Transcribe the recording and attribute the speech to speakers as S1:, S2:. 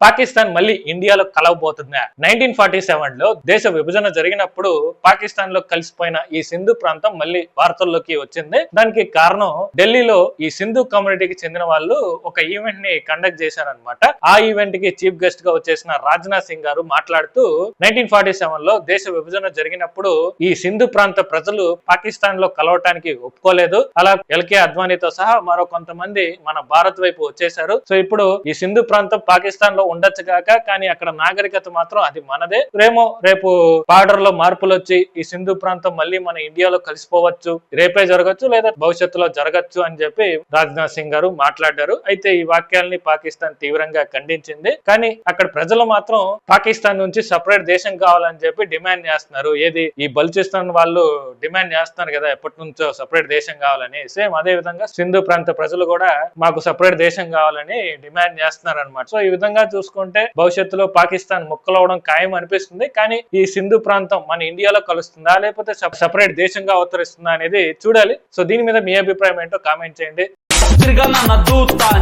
S1: పాకిస్తాన్ మళ్ళీ ఇండియాలో కలవబోతుందా? 1947 లో దేశ విభజన జరిగినప్పుడు పాకిస్తాన్ లో కలిసిపోయిన ఈ సింధు ప్రాంతం మళ్ళీ వార్తల్లోకి వచ్చింది. దానికి కారణం ఢిల్లీలో ఈ సింధు కమ్యూనిటీకి చెందిన వాళ్ళు ఒక ఈవెంట్ ని కండక్ట్ చేశారనమాట. ఆ ఈవెంట్ కి చీఫ్ గెస్ట్ గా వచ్చేసిన రాజ్నాథ్ సింగ్ గారు మాట్లాడుతూ 1947 లో దేశ విభజన జరిగినప్పుడు ఈ సింధు ప్రాంత ప్రజలు పాకిస్తాన్ లో కలవటానికి ఒప్పుకోలేదు. అలా ఎల్కే అద్వానీతో సహా మరో కొంతమంది మన భారత్ వైపు వచ్చేసారు. సో ఇప్పుడు ఈ సింధు ప్రాంతం పాకిస్తాన్ లో ఉండొచ్చు కాక, కానీ అక్కడ నాగరికత మాత్రం అది మనదే. రేపు బార్డర్ లో మార్పులు వచ్చి ఈ సింధు ప్రాంతం మళ్ళీ మన ఇండియాలో కలిసిపోవచ్చు, రేపే జరగచ్చు లేదా భవిష్యత్తులో జరగచ్చు అని చెప్పి రాజ్నాథ్ సింగ్ గారు మాట్లాడారు. అయితే ఈ వాక్యాలని పాకిస్తాన్ తీవ్రంగా ఖండించింది. కానీ అక్కడ ప్రజలు మాత్రం పాకిస్తాన్ నుంచి సపరేట్ దేశం కావాలని చెప్పి డిమాండ్ చేస్తున్నారు. ఏది ఈ బలూచిస్తాన్ వాళ్ళు డిమాండ్ చేస్తున్నారు కదా ఎప్పటి నుంచో సపరేట్ దేశం కావాలని. సేమ్ అదే విధంగా సింధు ప్రాంత ప్రజలు కూడా మాకు సపరేట్ దేశం కావాలని డిమాండ్ చేస్తున్నారు అనమాట. సో ఈ విధంగా చూసుకుంటే భవిష్యత్తులో పాకిస్తాన్ ముక్కలవడం ఖాయం అనిపిస్తుంది. కానీ ఈ సింధు ప్రాంతం మన ఇండియాలో కలుస్తుందా లేకపోతే సపరేట్ దేశంగా అవతరిస్తుందా అనేది చూడాలి. సో దీని మీద మీ అభిప్రాయం ఏంటో కామెంట్ చేయండి.